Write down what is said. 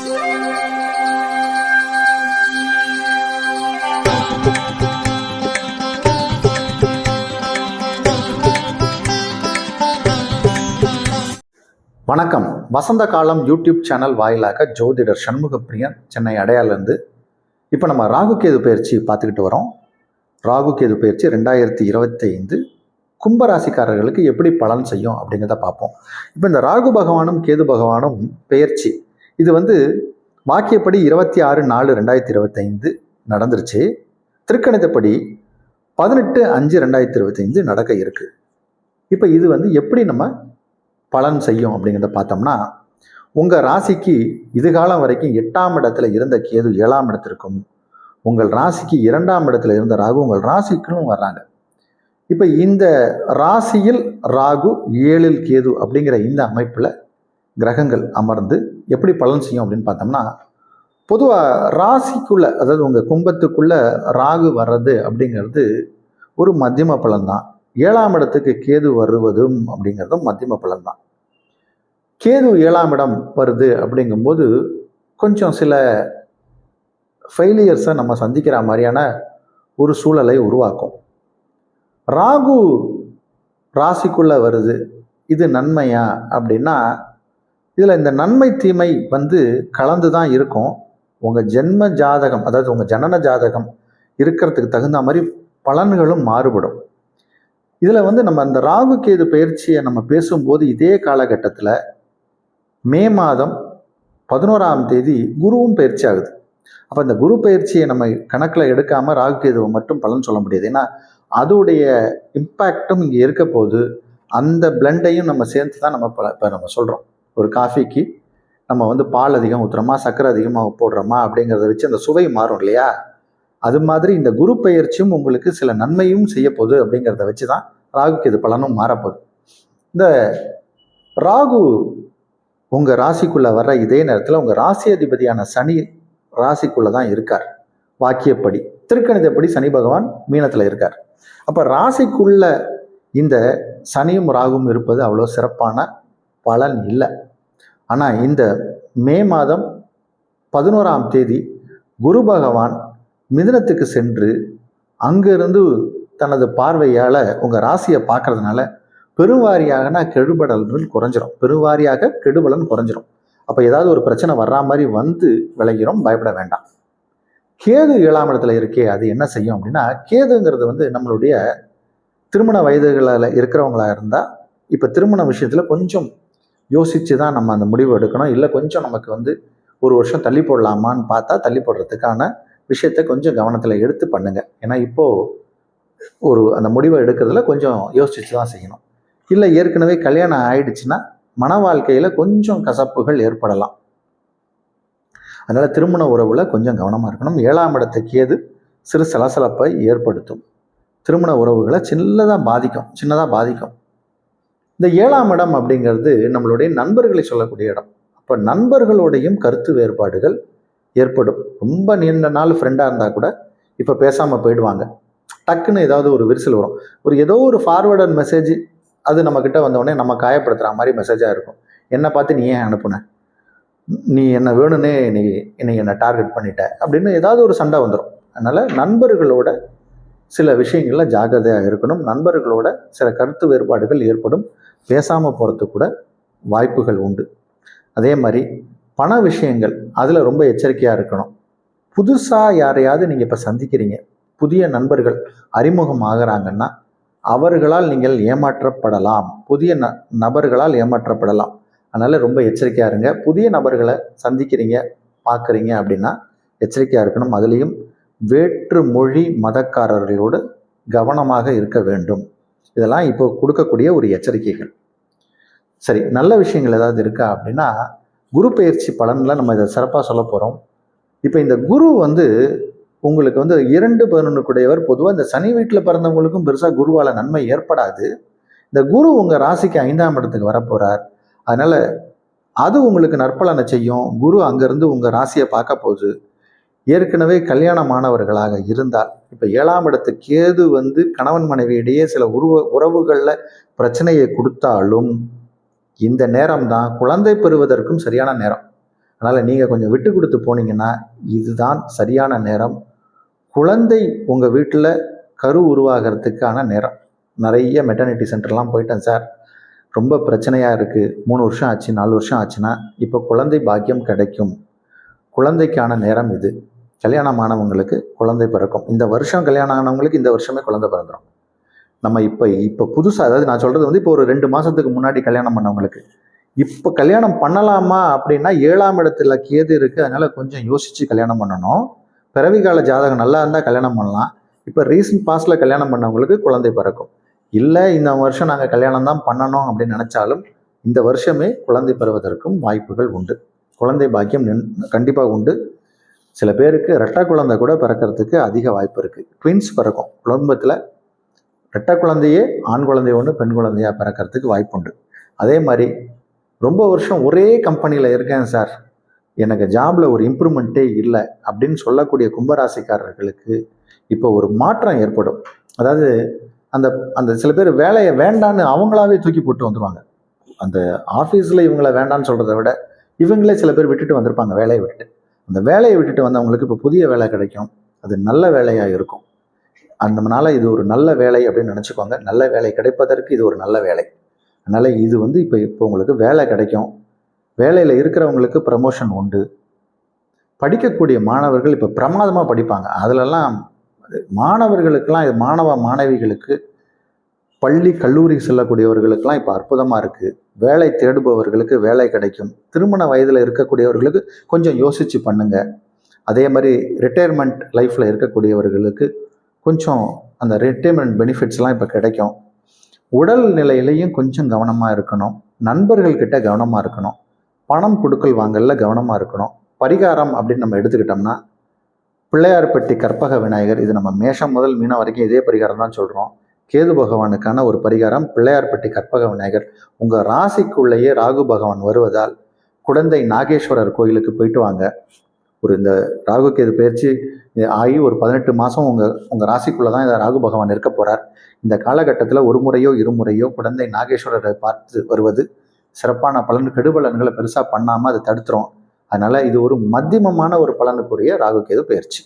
வணக்கம். வசந்த காலம் YouTube channel வாயிலாக ஜோதிடர் சண்முகப்பிரியன், சென்னை அடையாளந்து. இப்போ நம்ம ராகு கேது பயிற்சி பார்த்துக்கிட்டு வரோம். ராகு கேது பயிற்சி 2025 கும்பராசிக்காரர்களுக்கு எப்படி பலன் செய்யும் அப்படிங்கிறத பார்ப்போம். இப்போ இந்த ராகு பகவானும் கேது பகவானும் பெயர்ச்சி, இது வாக்கியப்படி 26/4/2025 நடந்துருச்சு. திருக்கணிதப்படி 18/5/2025 நடக்க இருக்கு. இப்போ இது எப்படி நம்ம பலன் செய்யும் அப்படிங்கிறத பார்த்தோம்னா, உங்கள் ராசிக்கு இதுகாலம் வரைக்கும் 8ஆம் இடத்துல இருந்த கேது 7ஆம் இடத்திற்கும், உங்கள் ராசிக்கு 2ஆம் இடத்துல இருந்த ராகு உங்கள் ராசிக்கும் வர்றாங்க. இப்போ இந்த ராசியில் ராகு 7இல் கேது அப்படிங்கிற இந்த அமைப்பில் கிரகங்கள் அமர்ந்து எப்படி பலன் செய்யும் அப்படின்னு பார்த்தோம்னா, பொதுவாக ராசிக்குள்ள, அதாவது உங்கள் கும்பத்துக்குள்ள ராகு வர்றது அப்படிங்கிறது ஒரு மத்தியம பலன் தான். 7ஆம் இடத்துக்கு கேது வருவதும் அப்படிங்கிறதும் மத்தியம பலன் தான். கேது 7ஆம் இடம் வருது அப்படிங்கும்போது கொஞ்சம் சில ஃபெயிலியர்ஸை நம்ம சந்திக்கிற மாதிரியான ஒரு சூழலை உருவாக்கும். ராகு ராசிக்குள்ள வருது, இது நன்மையா அப்படின்னா, இதில் இந்த நன்மை தீமை கலந்து தான் இருக்கும். உங்கள் ஜென்ம ஜாதகம், அதாவது உங்கள் ஜனன ஜாதகம் இருக்கிறதுக்கு தகுந்த மாதிரி பலன்களும் மாறுபடும். இதில் நம்ம இந்த ராகு கேது பயிற்சியை நம்ம பேசும்போது இதே காலகட்டத்தில் மே மாதம் 11ஆம் தேதி குருவும் பயிற்சி ஆகுது. அப்போ இந்த குரு பயிற்சியை நம்ம கணக்கில் எடுக்காமல் ராகு கேதுவை மட்டும் பலன் சொல்ல முடியாது. ஏன்னா அதோடைய இம்பேக்டும் இங்கே இருக்க போது, அந்த பிளண்டையும் நம்ம சேர்த்து தான் இப்போ நம்ம சொல்கிறோம். ஒரு காஃபிக்கு நம்ம பால் அதிகம் ஊற்றுறோமா, சர்க்கரை அதிகமாக போடுறோமா அப்படிங்கிறத வச்சு அந்த சுவை மாறும் இல்லையா? அது மாதிரி இந்த குரு பயிற்சியும் உங்களுக்கு சில நன்மையும் செய்ய போகுது அப்படிங்கிறத வச்சு தான் ராகுக்கு இது பலனும் மாறப்போகுது. இந்த ராகு உங்கள் ராசிக்குள்ளே வர்ற இதே நேரத்தில் உங்கள் ராசி அதிபதியான சனி ராசிக்குள்ளே தான் இருக்கார். வாக்கியப்படி திருக்கணிதப்படி சனி பகவான் மீனத்தில் இருக்கார். அப்போ ராசிக்குள்ள இந்த சனியும் ராகும் இருப்பது அவ்வளோ சிறப்பான பலன் இல்லை. ஆனால் இந்த மே மாதம் 11ஆம் தேதி குரு பகவான் மிதுனத்துக்கு சென்று அங்கிருந்து தனது பார்வையால் உங்கள் ராசியை பார்க்கறதுனால பெருவாரியாக கெடுபடல்கள் குறைஞ்சிரும். பெருவாரியாக கெடுபலன் குறைஞ்சிரும். அப்போ ஏதாவது ஒரு பிரச்சனை வர்ற மாதிரி விளைகிறோம், பயப்பட வேண்டாம். கேது 7ஆம் இடத்துல இருக்கே, அது என்ன செய்யும் அப்படின்னா, கேதுங்கிறது நம்மளுடைய திருமண வயதுகளில் இருக்கிறவங்களா இருந்தால் இப்போ திருமண விஷயத்தில் கொஞ்சம் யோசித்து தான் நம்ம அந்த முடிவு எடுக்கணும். இல்லை கொஞ்சம் நமக்கு ஒரு வருஷம் தள்ளி போடலாமான்னு பார்த்தா தள்ளி போடுறதுக்கான விஷயத்தை கொஞ்சம் கவனத்தில் எடுத்து பண்ணுங்க. ஏன்னா இப்போது அந்த முடிவை எடுக்கிறதுல கொஞ்சம் யோசிச்சு தான் செய்யணும். இல்லை ஏற்கனவே கல்யாணம் ஆயிடுச்சுன்னா மன வாழ்க்கையில் கொஞ்சம் கசப்புகள் ஏற்படலாம். அதனால் திருமண உறவில் கொஞ்சம் கவனமாக இருக்கணும். 7ஆம் இடத்து கேது சிறு சலசலப்பை ஏற்படுத்தும். திருமண உறவுகளை சின்னதாக பாதிக்கும். இந்த 7ஆம் இடம் அப்படிங்கிறது நம்மளுடைய நண்பர்களை சொல்லக்கூடிய இடம். அப்போ நண்பர்களோடையும் கருத்து வேறுபாடுகள் ஏற்படும். ரொம்ப நீண்ட நாள் ஃப்ரெண்டாக இருந்தால் கூட இப்போ பேசாமல் போயிடுவாங்க. டக்குன்னு ஏதாவது ஒரு விரிசல் வரும். ஏதோ ஒரு ஃபார்வர்டட் மெசேஜ் அது நம்மக்கிட்ட வந்தோடனே நம்ம காயப்படுத்துகிற மாதிரி மெசேஜாக இருக்கும். என்னை பார்த்து நீ ஏன் அனுப்புன, நீ என்ன வேணும்னே என்னை டார்கெட் பண்ணிட்ட அப்படின்னு ஏதாவது ஒரு சண்டை வந்துடும். அதனால் நண்பர்களோட சில விஷயங்களில் ஜாக்கிரதையாக இருக்கணும். நண்பர்களோட சில கருத்து வேறுபாடுகள் ஏற்படும். பேசாமல் போகிறதுக்கு கூட வாய்ப்புகள் உண்டு. அதே மாதிரி பண விஷயங்கள், அதில் ரொம்ப எச்சரிக்கையாக இருக்கணும். புதுசாக யாரையாவது நீங்கள் இப்போ சந்திக்கிறீங்க, புதிய நண்பர்கள் அறிமுகம் ஆகிறாங்கன்னா அவர்களால் நீங்கள் ஏமாற்றப்படலாம். புதிய நபர்களால் ஏமாற்றப்படலாம். அதனால் ரொம்ப எச்சரிக்கையாக இருங்க. புதிய நபர்களை சந்திக்கிறீங்க, பார்க்குறீங்க அப்படின்னா எச்சரிக்கையாக இருக்கணும். அதுலேயும் வேற்று மொழி மதக்காரர்களோடு கவனமாக இருக்க வேண்டும். இதெல்லாம் இப்போ கொடுக்கக்கூடிய ஒரு எச்சரிக்கைகள். சரி, நல்ல விஷயங்கள் ஏதாவது இருக்கா அப்படின்னா, குரு பயிற்சி பலனில் நம்ம இதை சிறப்பாக சொல்ல போகிறோம். இப்போ இந்த குரு உங்களுக்கு 2-11 கூடையவர். பொதுவாக இந்த சனி வீட்டில் பிறந்தவங்களுக்கும் பெருசாக குருவால் நன்மை ஏற்படாது. இந்த குரு உங்கள் ராசிக்கு 5ஆம் இடத்துக்கு வரப்போகிறார். அதனால் அது உங்களுக்கு நற்பலனை செய்யும். குரு அங்கேருந்து உங்கள் ராசியை பார்க்க போகுது. ஏற்கனவே கல்யாணமானவர்களாக இருந்தால், இப்போ 7ஆம் இடத்து கேது கணவன் மனைவியிடையே சில உறவுகளில் பிரச்சனையை கொடுத்தாலும் இந்த நேரம் தான் குழந்தை பெறுவதற்கும் சரியான நேரம். அதனால் நீங்கள் கொஞ்சம் விட்டு கொடுத்து போனீங்கன்னா இதுதான் சரியான நேரம். குழந்தை உங்கள் வீட்டில் கரு உருவாகிறதுக்கான நேரம். நிறைய மெட்டர்னிட்டி சென்டர்லாம் போயிட்டேன் சார், ரொம்ப பிரச்சனையாக இருக்குது, 3 வருஷம் ஆச்சு 4 வருஷம் ஆச்சுன்னா இப்போ குழந்தை பாக்கியம் கிடைக்கும். குழந்தைக்கான நேரம் இது. கல்யாணம் ஆனவங்களுக்கு குழந்தை பிறக்கும். இந்த வருஷம் கல்யாணம் ஆனவங்களுக்கு இந்த வருஷமே குழந்தை பிறந்துடும். நம்ம இப்போ புதுசாக, அதாவது நான் சொல்கிறது வந்து இப்போ ஒரு 2 மாதத்துக்கு முன்னாடி கல்யாணம் பண்ணவங்களுக்கு இப்போ கல்யாணம் பண்ணலாமா அப்படின்னா 7ஆம் இடத்துல கேது இருக்குது, அதனால் கொஞ்சம் யோசித்து கல்யாணம் பண்ணணும். பிறவி கால ஜாதகம் நல்லா இருந்தால் கல்யாணம் பண்ணலாம். இப்போ ரீசன்ட் பாஸ்டில் கல்யாணம் பண்ணவங்களுக்கு குழந்தை பிறக்கும். இல்லை இந்த வருஷம் நாங்கள் கல்யாணம் தான் பண்ணணும் அப்படின்னு நினச்சாலும் இந்த வருஷமே குழந்தை பெறுவதற்கும் வாய்ப்புகள் உண்டு. குழந்தை பாக்கியம் கண்டிப்பாக உண்டு. சில பேருக்கு ரெட்டை குழந்தை கூட பிறக்கிறதுக்கு அதிக வாய்ப்பு இருக்குது. ட்வின்ஸ் பிறக்கும் குடும்பத்தில். ரெட்டை குழந்தையே ஆண் குழந்தை ஒன்று பெண் குழந்தையாக பிறக்கிறதுக்கு வாய்ப்பு உண்டு. அதே மாதிரி ரொம்ப வருஷம் ஒரே கம்பெனியில் இருக்கேன் சார், எனக்கு ஜாபில் ஒரு இம்ப்ரூவ்மெண்ட்டே இல்லை அப்படின்னு சொல்லக்கூடிய கும்பராசிக்காரர்களுக்கு இப்போ ஒரு மாற்றம் ஏற்படும். அதாவது அந்த அந்த சில பேர் வேலையை வேண்டான்னு அவங்களாவே தூக்கி போட்டு வந்துடுவாங்க. அந்த ஆஃபீஸில் இவங்கள வேண்டான்னு சொல்கிறத விட இவங்களே சில பேர் விட்டுட்டு வந்திருப்பாங்க, வேலையை விட்டுட்டு. அந்த வேலையை விட்டுட்டு வந்தவங்களுக்கு இப்போ புதிய வேலை கிடைக்கும். அது நல்ல வேலையாக இருக்கும். அதனால இது ஒரு நல்ல வேலை அப்படின்னு நினச்சிக்கோங்க. நல்ல வேலை கிடைப்பதற்கு இது ஒரு நல்ல வேலை. அதனால் இது வந்து இப்போ உங்களுக்கு வேலை கிடைக்கும். வேலையில் இருக்கிறவங்களுக்கு ப்ரமோஷன் உண்டு. படிக்கக்கூடிய மாணவர்கள் இப்போ பிரமாதமாக படிப்பாங்க. அதிலெல்லாம் மாணவர்களுக்கெல்லாம், மாணவிகளுக்கு, பள்ளி கல்லூரி செல்லக்கூடியவர்களுக்கெல்லாம் இப்போ அற்புதமாக இருக்குது. வேலை தேடுபவர்களுக்கு வேலை கிடைக்கும். திருமண வயதில் இருக்கக்கூடியவர்களுக்கு கொஞ்சம் யோசித்து பண்ணுங்க. அதே மாதிரி ரிட்டையர்மெண்ட் லைஃப்பில் இருக்கக்கூடியவர்களுக்கு கொஞ்சம் அந்த ரிட்டையர்மெண்ட் பெனிஃபிட்ஸ்லாம் இப்போ கிடைக்கும். உடல் நிலையிலையும் கொஞ்சம் கவனமாக இருக்கணும். நண்பர்கள்கிட்ட கவனமாக இருக்கணும். பணம் கொடுக்கல் வாங்கல கவனமாக இருக்கணும். பரிகாரம் அப்படின்னு நம்ம எடுத்துக்கிட்டோம்னா பிள்ளையார்பட்டி கற்பக விநாயகர், இது நம்ம மேஷம் முதல் மீனம் வரைக்கும் இதே பரிகாரம் தான் சொல்கிறோம். கேது பகவானுக்கான ஒரு பரிகாரம் பிள்ளையார்பட்டி கற்பக விநாயகர். உங்கள் ராசிக்குள்ளேயே ராகு பகவான் வருவதால் குடந்தை நாகேஸ்வரர் கோயிலுக்கு போயிட்டு வாங்க. இந்த ராகு கேது பயிற்சி ஆகி ஒரு 18 மாதம் உங்கள் ராசிக்குள்ளே தான் இந்த ராகு பகவான் இருக்க போகிறார். இந்த காலகட்டத்தில் ஒரு முறையோ இருமுறையோ குடந்தை நாகேஸ்வரரை பார்த்து வருவது சிறப்பான பலன். கெடுபலன்களை பெருசாக பண்ணாமல் அதை தடுத்துரும். அதனால் இது ஒரு மத்தியமமான ஒரு பலனுக்குரிய ராகு கேது பயிற்சி.